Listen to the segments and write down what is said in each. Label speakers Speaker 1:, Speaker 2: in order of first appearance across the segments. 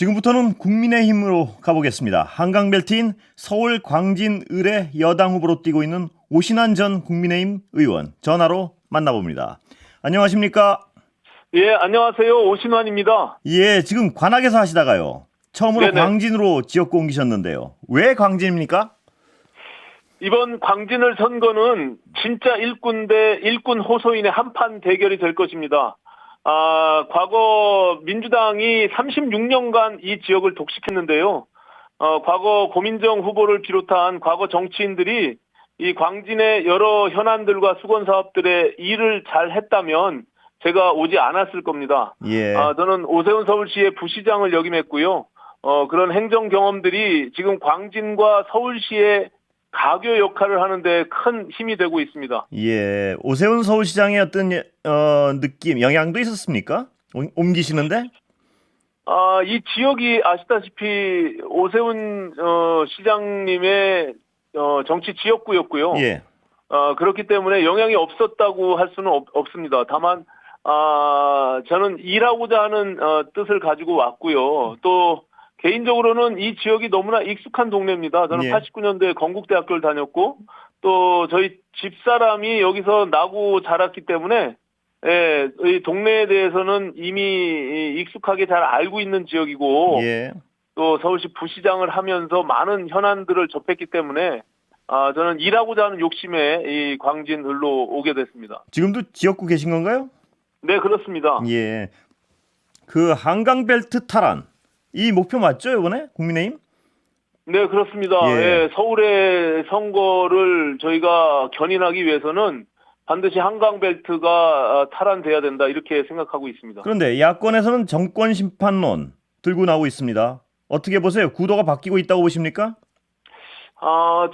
Speaker 1: 지금부터는 국민의힘으로 가보겠습니다. 한강벨트인 서울 광진 을의 여당 후보로 뛰고 있는 오신환 전 국민의힘 의원 전화로 만나봅니다. 안녕하십니까?
Speaker 2: 예, 안녕하세요. 오신환입니다.
Speaker 1: 예, 지금 관악에서 하시다가요. 처음으로
Speaker 2: 네네.
Speaker 1: 광진으로 지역구 옮기셨는데요. 왜 광진입니까?
Speaker 2: 이번 광진을 선거는 진짜 일꾼 대 일꾼 호소인의 한판 대결이 될 것입니다. 과거 민주당이 36년간 이 지역을 독식했는데요. 과거 고민정 후보를 비롯한 과거 정치인들이 이 광진의 여러 현안들과 수건 사업들의 일을 잘 했다면 제가 오지 않았을 겁니다.
Speaker 1: 예.
Speaker 2: 저는 오세훈 서울시의 부시장을 역임했고요. 그런 행정 경험들이 지금 광진과 서울시의 가교 역할을 하는데 큰 힘이 되고 있습니다.
Speaker 1: 예, 오세훈 서울시장의 어떤 느낌, 영향도 있었습니까? 옮기시는데?
Speaker 2: 이 지역이 아시다시피 오세훈 시장님의 정치 지역구였고요.
Speaker 1: 예.
Speaker 2: 그렇기 때문에 영향이 없었다고 할 수는 없습니다. 다만 저는 일하고자 하는 뜻을 가지고 왔고요. 또 개인적으로는 이 지역이 너무나 익숙한 동네입니다. 저는
Speaker 1: 예.
Speaker 2: 89년도에 건국대학교를 다녔고 또 저희 집사람이 여기서 나고 자랐기 때문에 이 동네에 대해서는 이미 익숙하게 잘 알고 있는 지역이고
Speaker 1: 예.
Speaker 2: 또 서울시 부시장을 하면서 많은 현안들을 접했기 때문에 저는 일하고자 하는 욕심에 이 광진을로 오게 됐습니다.
Speaker 1: 지금도 지역구 계신 건가요?
Speaker 2: 네, 그렇습니다.
Speaker 1: 예. 그 한강벨트 탈환. 이 목표 맞죠, 이번에? 국민의힘?
Speaker 2: 네, 그렇습니다.
Speaker 1: 예.
Speaker 2: 예, 서울의 선거를 저희가 견인하기 위해서는 반드시 한강벨트가 탈환돼야 된다 이렇게 생각하고 있습니다.
Speaker 1: 그런데 야권에서는 정권 심판론 들고 나오고 있습니다. 어떻게 보세요? 구도가 바뀌고 있다고 보십니까?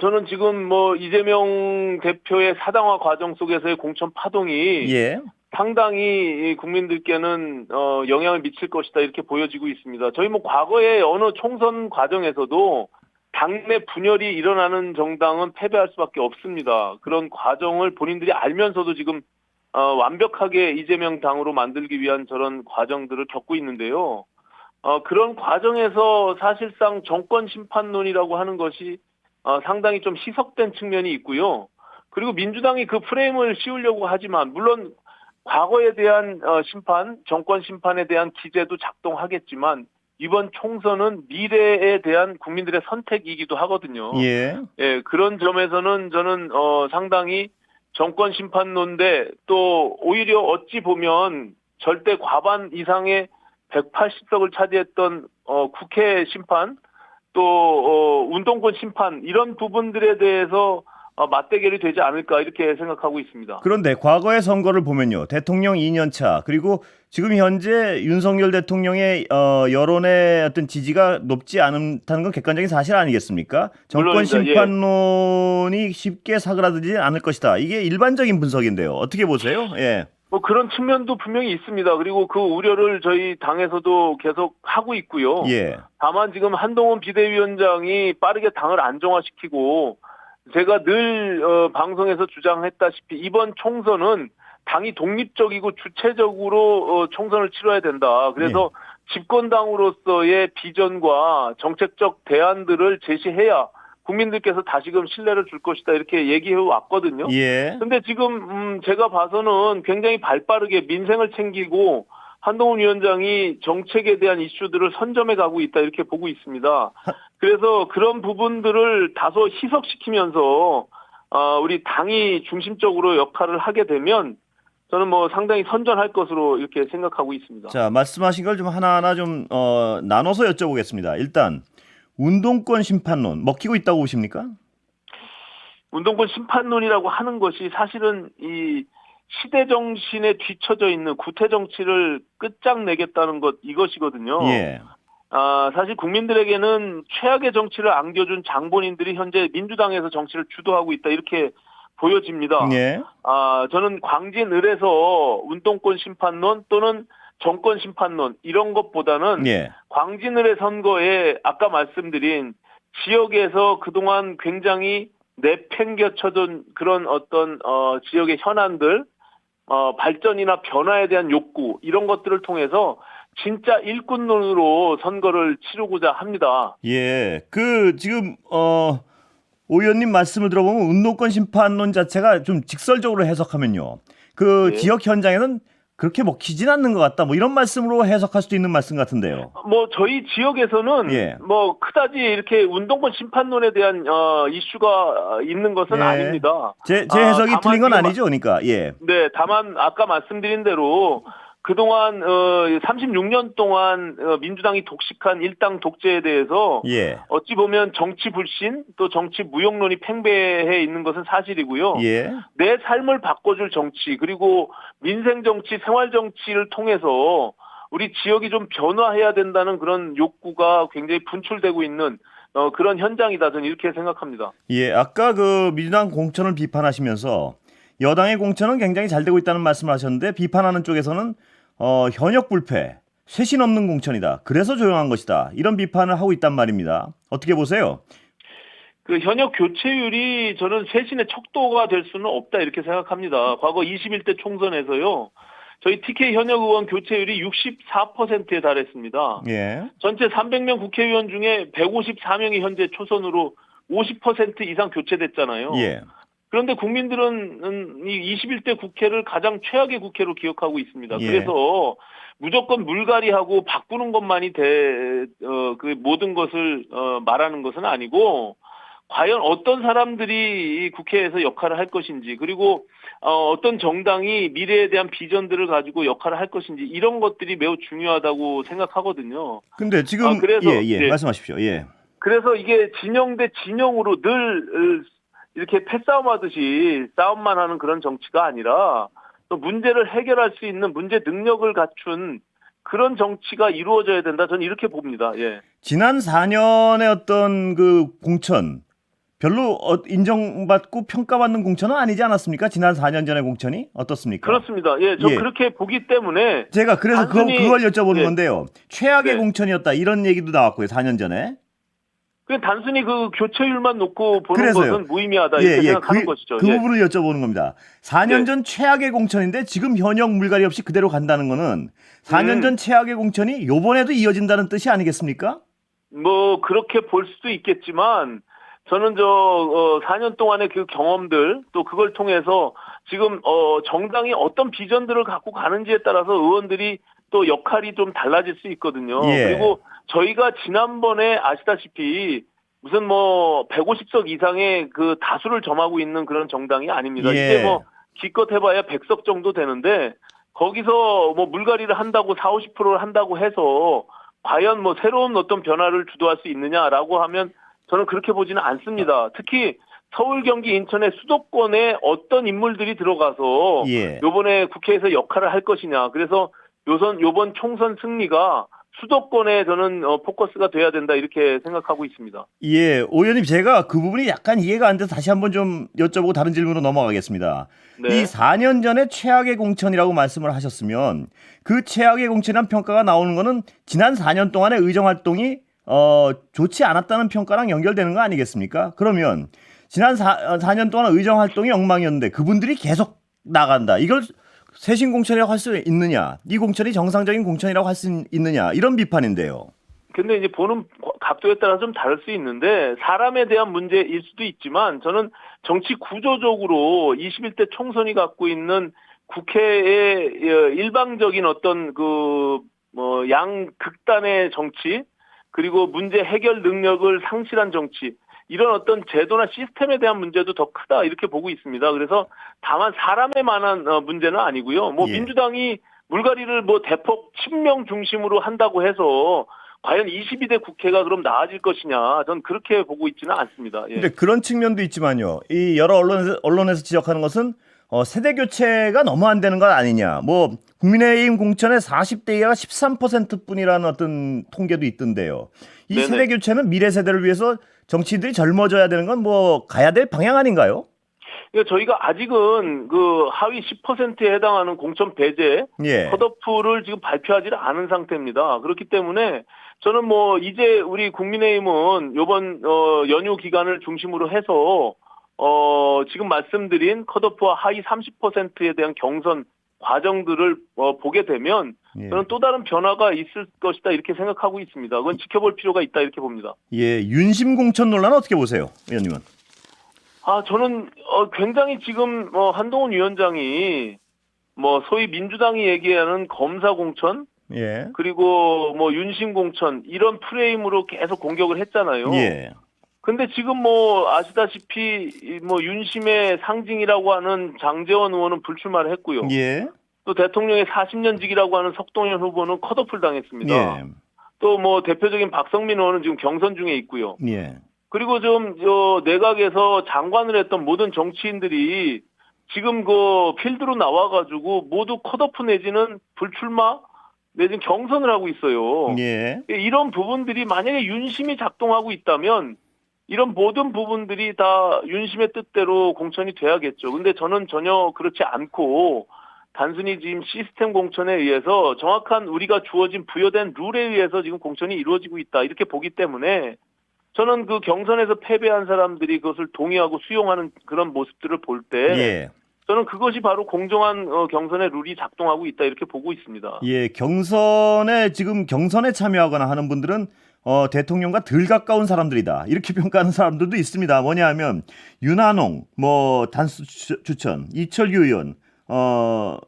Speaker 2: 저는 지금 뭐 이재명 대표의 사당화 과정 속에서의 공천 파동이
Speaker 1: 예.
Speaker 2: 상당히 국민들께는 영향을 미칠 것이다 이렇게 보여지고 있습니다. 저희 뭐 과거에 어느 총선 과정에서도 당내 분열이 일어나는 정당은 패배할 수밖에 없습니다. 그런 과정을 본인들이 알면서도 지금 완벽하게 이재명 당으로 만들기 위한 저런 과정들을 겪고 있는데요. 그런 과정에서 사실상 정권 심판론이라고 하는 것이 상당히 좀 희석된 측면이 있고요. 그리고 민주당이 그 프레임을 씌우려고 하지만 물론 과거에 대한 심판, 정권 심판에 대한 기제도 작동하겠지만 이번 총선은 미래에 대한 국민들의 선택이기도 하거든요.
Speaker 1: 예.
Speaker 2: 예, 그런 점에서는 저는 상당히 정권 심판론대 또 오히려 어찌 보면 절대 과반 이상의 180석을 차지했던 국회 심판 또 운동권 심판 이런 부분들에 대해서 맞대결이 되지 않을까 이렇게 생각하고 있습니다.
Speaker 1: 그런데 과거의 선거를 보면요. 대통령 2년차 그리고 지금 현재 윤석열 대통령의 여론의 어떤 지지가 높지 않다는 건 객관적인 사실 아니겠습니까? 정권
Speaker 2: 물론입니다.
Speaker 1: 심판론이 쉽게 사그라들지 않을 것이다. 이게 일반적인 분석인데요. 어떻게 보세요? 예.
Speaker 2: 뭐 그런 측면도 분명히 있습니다. 그리고 그 우려를 저희 당에서도 계속 하고 있고요.
Speaker 1: 예.
Speaker 2: 다만 지금 한동훈 비대위원장이 빠르게 당을 안정화시키고 제가 늘 방송에서 주장했다시피 이번 총선은 당이 독립적이고 주체적으로 총선을 치러야 된다. 그래서 집권당으로서의 비전과 정책적 대안들을 제시해야 국민들께서 다시금 신뢰를 줄 것이다 이렇게 얘기해 왔거든요.
Speaker 1: 예.
Speaker 2: 근데 지금 제가 봐서는 굉장히 발빠르게 민생을 챙기고 한동훈 위원장이 정책에 대한 이슈들을 선점해 가고 있다 이렇게 보고 있습니다. 그래서 그런 부분들을 다소 희석시키면서 우리 당이 중심적으로 역할을 하게 되면 저는 뭐 상당히 선전할 것으로 이렇게 생각하고 있습니다.
Speaker 1: 자, 말씀하신 걸 좀 하나하나 좀 나눠서 여쭤보겠습니다. 일단 운동권 심판론 먹히고 있다고 보십니까?
Speaker 2: 운동권 심판론이라고 하는 것이 사실은 이 시대 정신에 뒤처져 있는 구태 정치를 끝장내겠다는 것 이것이거든요.
Speaker 1: 예.
Speaker 2: 사실 국민들에게는 최악의 정치를 안겨준 장본인들이 현재 민주당에서 정치를 주도하고 있다 이렇게 보여집니다.
Speaker 1: 예.
Speaker 2: 저는 광진을에서 운동권 심판론 또는 정권 심판론 이런 것보다는
Speaker 1: 예.
Speaker 2: 광진을의 선거에 아까 말씀드린 지역에서 그동안 굉장히 내팽겨쳐둔 그런 어떤 지역의 현안들 발전이나 변화에 대한 욕구 이런 것들을 통해서 진짜 일꾼론으로 선거를 치르고자 합니다.
Speaker 1: 예. 지금 오 의원님 말씀을 들어보면 운동권 심판론 자체가 좀 직설적으로 해석하면요. 그
Speaker 2: 예.
Speaker 1: 지역 현장에는 그렇게 먹히진 않는 것 같다. 뭐 이런 말씀으로 해석할 수도 있는 말씀 같은데요.
Speaker 2: 뭐 저희 지역에서는
Speaker 1: 예.
Speaker 2: 뭐 그다지 이렇게 운동권 심판론에 대한 이슈가 있는 것은
Speaker 1: 예.
Speaker 2: 아닙니다.
Speaker 1: 제 해석이
Speaker 2: 다만
Speaker 1: 틀린 건
Speaker 2: 지금
Speaker 1: 아니죠. 그러니까. 예.
Speaker 2: 네, 다만 아까 말씀드린 대로 그동안 36년 동안 민주당이 독식한 일당 독재에 대해서
Speaker 1: 예.
Speaker 2: 어찌 보면 정치 불신 또 정치 무용론이 팽배해 있는 것은 사실이고요.
Speaker 1: 예.
Speaker 2: 내 삶을 바꿔줄 정치 그리고 민생 정치, 생활 정치를 통해서 우리 지역이 좀 변화해야 된다는 그런 욕구가 굉장히 분출되고 있는 그런 현장이다. 저는 이렇게 생각합니다.
Speaker 1: 예. 아까 그 민주당 공천을 비판하시면서 여당의 공천은 굉장히 잘 되고 있다는 말씀을 하셨는데 비판하는 쪽에서는 현역 불패, 쇄신 없는 공천이다. 그래서 조용한 것이다. 이런 비판을 하고 있단 말입니다. 어떻게 보세요?
Speaker 2: 그 현역 교체율이 저는 쇄신의 척도가 될 수는 없다 이렇게 생각합니다. 과거 21대 총선에서요. 저희 TK 현역 의원 교체율이 64%에 달했습니다.
Speaker 1: 예.
Speaker 2: 전체 300명 국회의원 중에 154명이 현재 초선으로 50% 이상 교체됐잖아요.
Speaker 1: 예.
Speaker 2: 그런데 국민들은 이 21대 국회를 가장 최악의 국회로 기억하고 있습니다.
Speaker 1: 예.
Speaker 2: 그래서 무조건 물갈이하고 바꾸는 것만이 그 모든 것을 말하는 것은 아니고 과연 어떤 사람들이 이 국회에서 역할을 할 것인지 그리고 어떤 정당이 미래에 대한 비전들을 가지고 역할을 할 것인지 이런 것들이 매우 중요하다고 생각하거든요.
Speaker 1: 근데 지금
Speaker 2: 그래서
Speaker 1: 예. 말씀하십시오. 예.
Speaker 2: 그래서 이게 진영 대 진영으로 늘 이렇게 패싸움하듯이 싸움만 하는 그런 정치가 아니라 또 문제를 해결할 수 있는 문제 능력을 갖춘 그런 정치가 이루어져야 된다. 저는 이렇게 봅니다. 예.
Speaker 1: 지난 4년의 어떤 그 공천 별로 인정받고 평가받는 공천은 아니지 않았습니까? 지난 4년 전의 공천이 어떻습니까?
Speaker 2: 그렇습니다. 예, 저
Speaker 1: 예.
Speaker 2: 그렇게 보기 때문에
Speaker 1: 제가 그래서
Speaker 2: 단순히
Speaker 1: 그걸 여쭤보는
Speaker 2: 예.
Speaker 1: 건데요. 최악의
Speaker 2: 네.
Speaker 1: 공천이었다 이런 얘기도 나왔고요. 4년 전에.
Speaker 2: 그냥 단순히 그 교체율만 놓고 보는
Speaker 1: 그래서요.
Speaker 2: 것은 무의미하다 이렇게 생각하는 것이죠.
Speaker 1: 그
Speaker 2: 예.
Speaker 1: 부분을 여쭤보는 겁니다. 4년
Speaker 2: 네.
Speaker 1: 전 최악의 공천인데 지금 현역 물갈이 없이 그대로 간다는 거는 4년 전 최악의 공천이 요번에도 이어진다는 뜻이 아니겠습니까?
Speaker 2: 뭐 그렇게 볼 수도 있겠지만 저는 4년 동안의 그 경험들 또 그걸 통해서 지금 정당이 어떤 비전들을 갖고 가는지에 따라서 의원들이 또 역할이 좀 달라질 수 있거든요.
Speaker 1: 예.
Speaker 2: 그리고 저희가 지난번에 아시다시피 무슨 뭐 150석 이상의 그 다수를 점하고 있는 그런 정당이 아닙니다.
Speaker 1: 예.
Speaker 2: 이제 뭐 기껏 해봐야 100석 정도 되는데 거기서 뭐 물갈이를 한다고 40, 50%를 한다고 해서 과연 뭐 새로운 어떤 변화를 주도할 수 있느냐라고 하면 저는 그렇게 보지는 않습니다. 특히 서울, 경기, 인천의 수도권에 어떤 인물들이 들어가서
Speaker 1: 예.
Speaker 2: 요번에 국회에서 역할을 할 것이냐. 그래서 요번 총선 승리가 수도권에 저는 포커스가 돼야 된다 이렇게 생각하고 있습니다.
Speaker 1: 예, 오 의원님 제가 그 부분이 약간 이해가 안 돼서 다시 한번 좀 여쭤보고 다른 질문으로 넘어가겠습니다.
Speaker 2: 네.
Speaker 1: 이 4년 전에 최악의 공천이라고 말씀을 하셨으면 그 최악의 공천이란 평가가 나오는 거는 지난 4년 동안의 의정 활동이 좋지 않았다는 평가랑 연결되는 거 아니겠습니까? 그러면 지난 4년 동안 의정 활동이 엉망이었는데 그분들이 계속 나간다. 이걸 쇄신 공천이라고 할 수 있느냐? 이 공천이 정상적인 공천이라고 할 수 있느냐? 이런 비판인데요.
Speaker 2: 근데 이제 보는 각도에 따라 좀 다를 수 있는데 사람에 대한 문제일 수도 있지만 저는 정치 구조적으로 21대 총선이 갖고 있는 국회의 일방적인 어떤 양극단의 정치 그리고 문제 해결 능력을 상실한 정치 이런 어떤 제도나 시스템에 대한 문제도 더 크다 이렇게 보고 있습니다. 그래서 다만 사람에 관한 문제는 아니고요. 뭐
Speaker 1: 예.
Speaker 2: 민주당이 물갈이를 뭐 대폭 친명 중심으로 한다고 해서 과연 22대 국회가 그럼 나아질 것이냐? 전 그렇게 보고 있지는 않습니다. 예.
Speaker 1: 근데 그런 측면도 있지만요. 이 여러 언론에서 지적하는 것은 세대 교체가 너무 안 되는 것 아니냐. 뭐 국민의힘 공천의 40대 이하가 13%뿐이라는 어떤 통계도 있던데요. 이
Speaker 2: 네네.
Speaker 1: 세대 교체는 미래 세대를 위해서 정치인들이 젊어져야 되는 건 뭐 가야 될 방향 아닌가요?
Speaker 2: 그러니까 저희가 아직은 그 하위 10%에 해당하는 공천 배제
Speaker 1: 예.
Speaker 2: 컷오프를 지금 발표하지 않은 상태입니다. 그렇기 때문에 저는 뭐 이제 우리 국민의힘은 이번 연휴 기간을 중심으로 해서 지금 말씀드린 컷오프와 하위 30%에 대한 경선 과정들을 보게 되면
Speaker 1: 예.
Speaker 2: 저는 또 다른 변화가 있을 것이다 이렇게 생각하고 있습니다. 그건 지켜볼 필요가 있다 이렇게 봅니다.
Speaker 1: 예, 윤심 공천 논란 어떻게 보세요, 의원님은?
Speaker 2: 저는 굉장히 지금 한동훈 위원장이 소위 민주당이 얘기하는 검사 공천
Speaker 1: 예.
Speaker 2: 그리고 윤심 공천 이런 프레임으로 계속 공격을 했잖아요.
Speaker 1: 예.
Speaker 2: 근데 지금 아시다시피 윤심의 상징이라고 하는 장제원 의원은 불출마를 했고요.
Speaker 1: 예.
Speaker 2: 또 대통령의 40년직이라고 하는 석동현 후보는 컷오프를 당했습니다.
Speaker 1: 예.
Speaker 2: 또 대표적인 박성민 의원은 지금 경선 중에 있고요.
Speaker 1: 예.
Speaker 2: 그리고 좀 내각에서 장관을 했던 모든 정치인들이 지금 그 필드로 나와가지고 모두 컷오프 내지는 불출마 내지는 경선을 하고 있어요.
Speaker 1: 예.
Speaker 2: 이런 부분들이 만약에 윤심이 작동하고 있다면 이런 모든 부분들이 다 윤심의 뜻대로 공천이 돼야겠죠. 근데 저는 전혀 그렇지 않고 단순히 지금 시스템 공천에 의해서 정확한 우리가 주어진 부여된 룰에 의해서 지금 공천이 이루어지고 있다. 이렇게 보기 때문에 저는 그 경선에서 패배한 사람들이 그것을 동의하고 수용하는 그런 모습들을 볼 때
Speaker 1: 예.
Speaker 2: 저는 그것이 바로 공정한 경선의 룰이 작동하고 있다. 이렇게 보고 있습니다.
Speaker 1: 예, 지금 경선에 참여하거나 하는 분들은 대통령과 덜 가까운 사람들이다. 이렇게 평가하는 사람들도 있습니다. 뭐냐 하면 윤한홍, 단수 추천, 이철규 의원,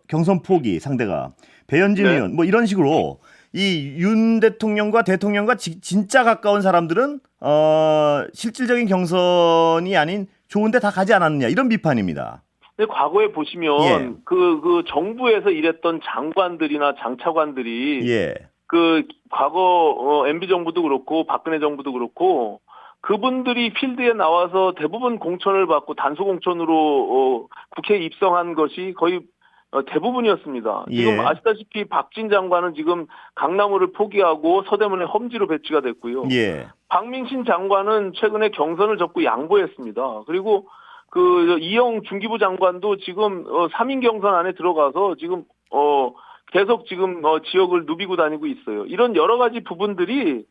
Speaker 1: 경선 포기 상대가 배현진
Speaker 2: 네.
Speaker 1: 의원 이런 식으로 이 윤 대통령과 진짜 가까운 사람들은 실질적인 경선이 아닌 좋은데 다 가지 않았느냐 이런 비판입니다.
Speaker 2: 근데 과거에 보시면
Speaker 1: 예.
Speaker 2: 그 정부에서 일했던 장관들이나 장차관들이
Speaker 1: 예.
Speaker 2: 그 과거 MB 정부도 그렇고 박근혜 정부도 그렇고 그분들이 필드에 나와서 대부분 공천을 받고 단수 공천으로 국회에 입성한 것이 거의 대부분이었습니다. 지금
Speaker 1: 예.
Speaker 2: 아시다시피 박진 장관은 지금 강남을를 포기하고 서대문에 험지로 배치가 됐고요.
Speaker 1: 예.
Speaker 2: 박민신 장관은 최근에 경선을 접고 양보했습니다. 그리고 그 이영 중기부 장관도 지금 3인 경선 안에 들어가서 지금 계속 지금 지역을 누비고 다니고 있어요. 이런 여러 가지 부분들이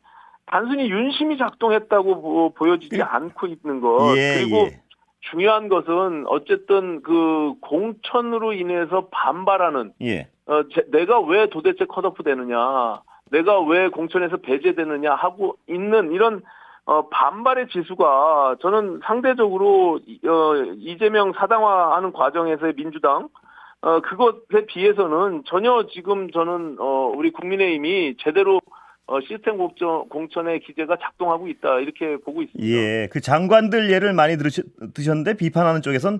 Speaker 2: 단순히 윤심이 작동했다고 보여지지 않고 있는 것.
Speaker 1: 예.
Speaker 2: 그리고
Speaker 1: 예.
Speaker 2: 중요한 것은 어쨌든 그 공천으로 인해서 반발하는
Speaker 1: 예.
Speaker 2: 내가 왜 도대체 컷오프 되느냐, 내가 왜 공천에서 배제되느냐 하고 있는 이런 반발의 지수가 저는 상대적으로 이재명 사당화하는 과정에서의 민주당 그것에 비해서는 전혀 지금 저는 우리 국민의힘이 제대로 시스템 공천의 기제가 작동하고 있다 이렇게 보고 있습니다.
Speaker 1: 예, 그 장관들 예를 많이 드셨는데 비판하는 쪽에선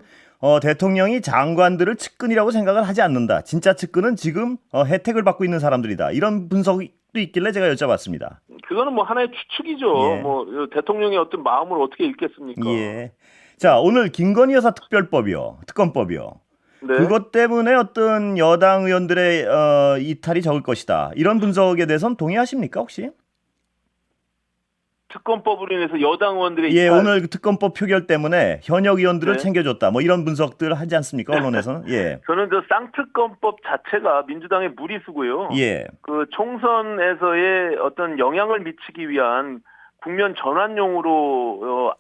Speaker 1: 대통령이 장관들을 측근이라고 생각을 하지 않는다. 진짜 측근은 지금 혜택을 받고 있는 사람들이다. 이런 분석도 있길래 제가 여쭤봤습니다.
Speaker 2: 그거는 하나의 추측이죠.
Speaker 1: 예.
Speaker 2: 대통령의 어떤 마음을 어떻게 읽겠습니까?
Speaker 1: 예. 자, 오늘 김건희 여사 특검법이요.
Speaker 2: 네.
Speaker 1: 그것 때문에 어떤 여당 의원들의 이탈이 적을 것이다. 이런 분석에 대해서는 동의하십니까 혹시?
Speaker 2: 특검법으로 인해서 여당 의원들의
Speaker 1: 예,
Speaker 2: 이탈.
Speaker 1: 오늘 그 특검법 표결 때문에 현역 의원들을
Speaker 2: 네.
Speaker 1: 챙겨줬다. 이런 분석들 하지 않습니까 언론에서는? 예.
Speaker 2: 저는 쌍특검법 자체가 민주당의 무리수고요.
Speaker 1: 예.
Speaker 2: 그 총선에서의 어떤 영향을 미치기 위한 국면 전환용으로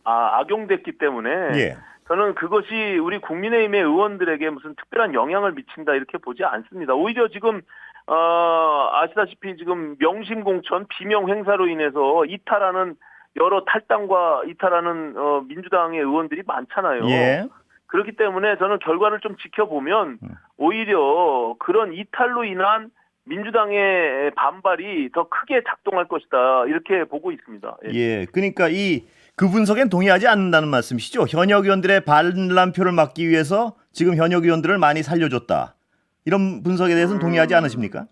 Speaker 2: 악용됐기 때문에
Speaker 1: 예.
Speaker 2: 저는 그것이 우리 국민의힘의 의원들에게 무슨 특별한 영향을 미친다 이렇게 보지 않습니다. 오히려 지금 아시다시피 지금 명심공천 비명 행사로 인해서 이탈하는 여러 탈당과 이탈하는 민주당의 의원들이 많잖아요.
Speaker 1: 예.
Speaker 2: 그렇기 때문에 저는 결과를 좀 지켜보면 오히려 그런 이탈로 인한 민주당의 반발이 더 크게 작동할 것이다 이렇게 보고 있습니다.
Speaker 1: 예. 그러니까 그 분석엔 동의하지 않는다는 말씀이시죠? 현역 의원들의 반란표를 막기 위해서 지금 현역 의원들을 많이 살려줬다. 이런 분석에 대해서는 동의하지 않으십니까?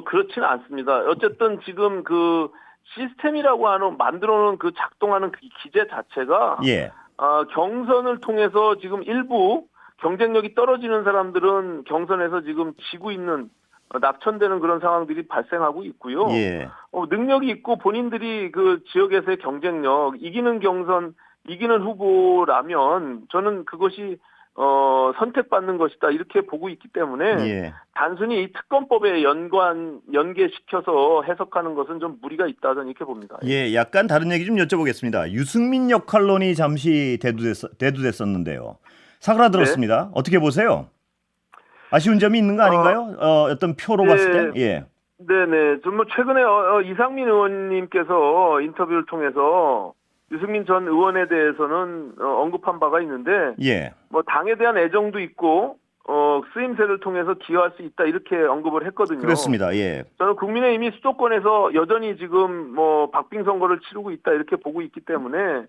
Speaker 2: 그렇지는 않습니다. 어쨌든 지금 그 시스템이라고 하는 만들어놓은 그 작동하는 그 기제 자체가
Speaker 1: 예.
Speaker 2: 경선을 통해서 지금 일부 경쟁력이 떨어지는 사람들은 경선에서 지금 지고 있는 낙천되는 그런 상황들이 발생하고 있고요.
Speaker 1: 예.
Speaker 2: 능력이 있고 본인들이 그 지역에서의 경쟁력, 이기는 경선, 이기는 후보라면 저는 그것이 선택받는 것이다 이렇게 보고 있기 때문에
Speaker 1: 예.
Speaker 2: 단순히 이 특검법에 연계시켜서 해석하는 것은 좀 무리가 있다 저는 이렇게 봅니다.
Speaker 1: 예, 약간 다른 얘기 좀 여쭤보겠습니다. 유승민 역할론이 잠시 대두됐었는데요. 사그라들었습니다. 어떻게 보세요? 아쉬운 점이 있는 거 아닌가요? 어떤 표로
Speaker 2: 네.
Speaker 1: 봤을 때? 예.
Speaker 2: 네네. 좀 뭐 최근에 이상민 의원님께서 인터뷰를 통해서 유승민 전 의원에 대해서는 언급한 바가 있는데
Speaker 1: 예.
Speaker 2: 뭐 당에 대한 애정도 있고 쓰임새를 통해서 기여할 수 있다 이렇게 언급을 했거든요.
Speaker 1: 그렇습니다. 예.
Speaker 2: 저는 국민의힘이 수도권에서 여전히 지금 뭐 박빙 선거를 치르고 있다 이렇게 보고 있기 때문에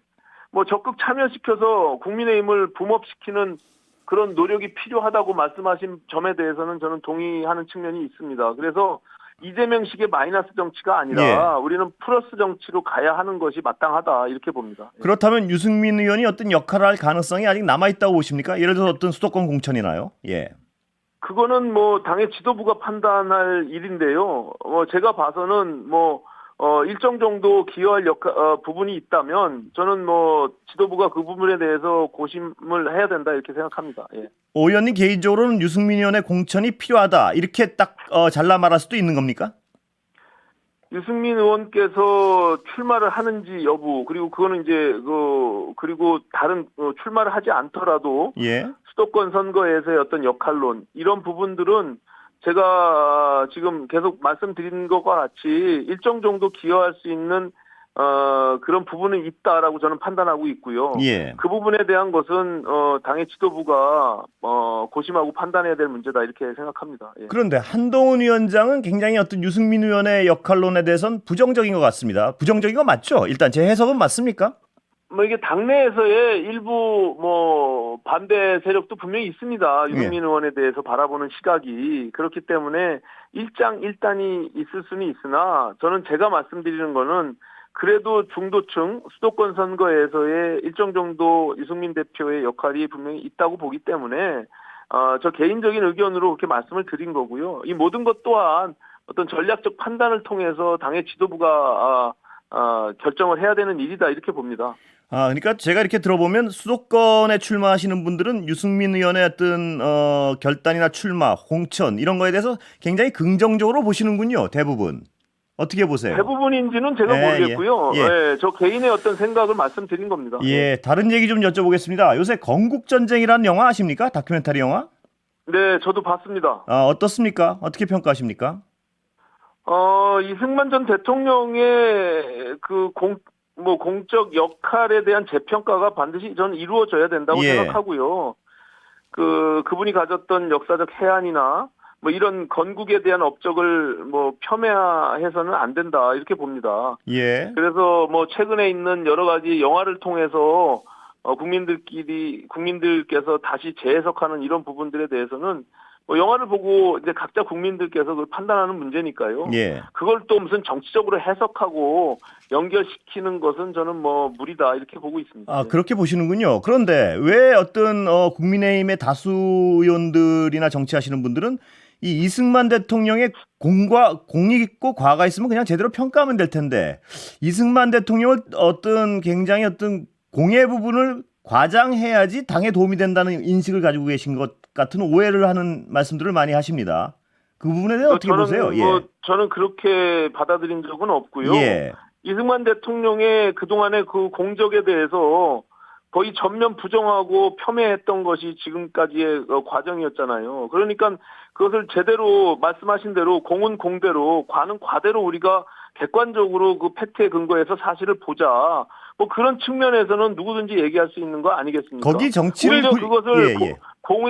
Speaker 2: 뭐 적극 참여시켜서 국민의힘을 붐업시키는 그런 노력이 필요하다고 말씀하신 점에 대해서는 저는 동의하는 측면이 있습니다. 그래서 이재명식의 마이너스 정치가 아니라
Speaker 1: 예.
Speaker 2: 우리는 플러스 정치로 가야 하는 것이 마땅하다 이렇게 봅니다.
Speaker 1: 그렇다면 유승민 의원이 어떤 역할을 할 가능성이 아직 남아있다고 보십니까? 예를 들어서 어떤 수도권 공천이나요? 예.
Speaker 2: 그거는 뭐 당의 지도부가 판단할 일인데요. 제가 봐서는 일정 정도 기여할 부분이 있다면 저는 뭐 지도부가 그 부분에 대해서 고심을 해야 된다 이렇게 생각합니다. 예.
Speaker 1: 오 의원님 개인적으로는 유승민 의원의 공천이 필요하다 이렇게 딱 잘라 말할 수도 있는 겁니까?
Speaker 2: 유승민 의원께서 출마를 하는지 여부 그리고 그거는 이제 그리고 다른 출마를 하지 않더라도
Speaker 1: 예.
Speaker 2: 수도권 선거에서의 어떤 역할론 이런 부분들은 제가 지금 계속 말씀드린 것과 같이 일정 정도 기여할 수 있는 그런 부분은 있다라고 저는 판단하고 있고요.
Speaker 1: 예.
Speaker 2: 그 부분에 대한 것은 당의 지도부가 고심하고 판단해야 될 문제다 이렇게 생각합니다. 예.
Speaker 1: 그런데 한동훈 위원장은 굉장히 어떤 유승민 의원의 역할론에 대해서는 부정적인 것 같습니다. 부정적인 거 맞죠? 일단 제 해석은 맞습니까?
Speaker 2: 뭐 이게 당내에서의 일부 반대 세력도 분명히 있습니다. 유승민 의원에 대해서 바라보는 시각이 그렇기 때문에 일장일단이 있을 수는 있으나 저는 제가 말씀드리는 거는 그래도 중도층 수도권 선거에서의 일정 정도 유승민 대표의 역할이 분명히 있다고 보기 때문에 저 개인적인 의견으로 그렇게 말씀을 드린 거고요. 이 모든 것 또한 어떤 전략적 판단을 통해서 당의 지도부가 결정을 해야 되는 일이다 이렇게 봅니다.
Speaker 1: 그러니까 제가 이렇게 들어보면 수도권에 출마하시는 분들은 유승민 의원의 어떤 결단이나 출마, 공천 이런 거에 대해서 굉장히 긍정적으로 보시는군요. 대부분. 어떻게 보세요?
Speaker 2: 대부분인지는 제가 모르겠고요. 예, 저 개인의 어떤 생각을 말씀드린 겁니다.
Speaker 1: 예, 다른 얘기 좀 여쭤보겠습니다. 요새 건국전쟁이라는 영화 아십니까? 다큐멘터리 영화?
Speaker 2: 네, 저도 봤습니다.
Speaker 1: 어떻습니까? 어떻게 평가하십니까?
Speaker 2: 이승만 전 대통령의 공적 역할에 대한 재평가가 반드시 저는 이루어져야 된다고 생각하고요. 그분이 가졌던 역사적 해안이나 뭐 이런 건국에 대한 업적을 폄훼해서는 안 된다 이렇게 봅니다.
Speaker 1: 예.
Speaker 2: 그래서 최근에 있는 여러 가지 영화를 통해서 국민들께서 다시 재해석하는 이런 부분들에 대해서는 영화를 보고 이제 각자 국민들께서 그걸 판단하는 문제니까요.
Speaker 1: 예.
Speaker 2: 그걸 또 무슨 정치적으로 해석하고 연결시키는 것은 저는 무리다 이렇게 보고 있습니다.
Speaker 1: 그렇게 보시는군요. 그런데 왜 어떤 국민의힘의 다수 의원들이나 정치하시는 분들은 이 이승만 대통령의 공이 있고 과가 있으면 그냥 제대로 평가하면 될 텐데 이승만 대통령을 굉장히 공의 부분을 과장해야지 당에 도움이 된다는 인식을 가지고 계신 것 같은 오해를 하는 말씀들을 많이 하십니다. 그 부분에 대해 어떻게 보세요?
Speaker 2: 저는 그렇게 받아들인 적은 없고요.
Speaker 1: 예.
Speaker 2: 이승만 대통령의 그동안의 그 공적에 대해서 거의 전면 부정하고 폄훼했던 것이 지금까지의 과정이었잖아요. 그러니까 그것을 제대로 말씀하신 대로 공은 공대로 과는 과대로 우리가 객관적으로 그 팩트에 근거해서 사실을 보자. 그런 측면에서는 누구든지 얘기할 수 있는 거 아니겠습니까?
Speaker 1: 거기 정치를
Speaker 2: 오히려 그것을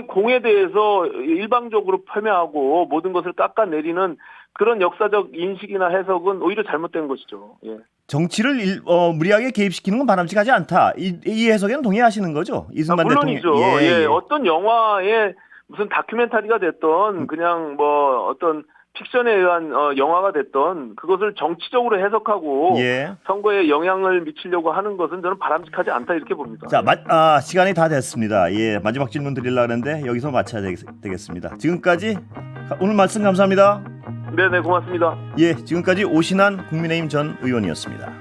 Speaker 2: 공에 대해서 일방적으로 폄훼하고 모든 것을 깎아내리는 그런 역사적 인식이나 해석은 오히려 잘못된 것이죠. 예.
Speaker 1: 정치를 무리하게 개입시키는 건 바람직하지 않다. 이 해석에는 동의하시는 거죠? 이승만
Speaker 2: 물론이죠.
Speaker 1: 대통령.
Speaker 2: 예. 어떤 영화에 무슨 다큐멘터리가 됐던 그냥 어떤 픽션에 의한 영화가 됐던 그것을 정치적으로 해석하고 선거에 영향을 미치려고 하는 것은 저는 바람직하지 않다 이렇게 봅니다.
Speaker 1: 자, 시간이 다 됐습니다. 예, 마지막 질문 드리려고 했는데 여기서 마쳐야 되겠습니다. 지금까지 오늘 말씀 감사합니다.
Speaker 2: 네네 고맙습니다.
Speaker 1: 예, 지금까지 오신환 국민의힘 전 의원이었습니다.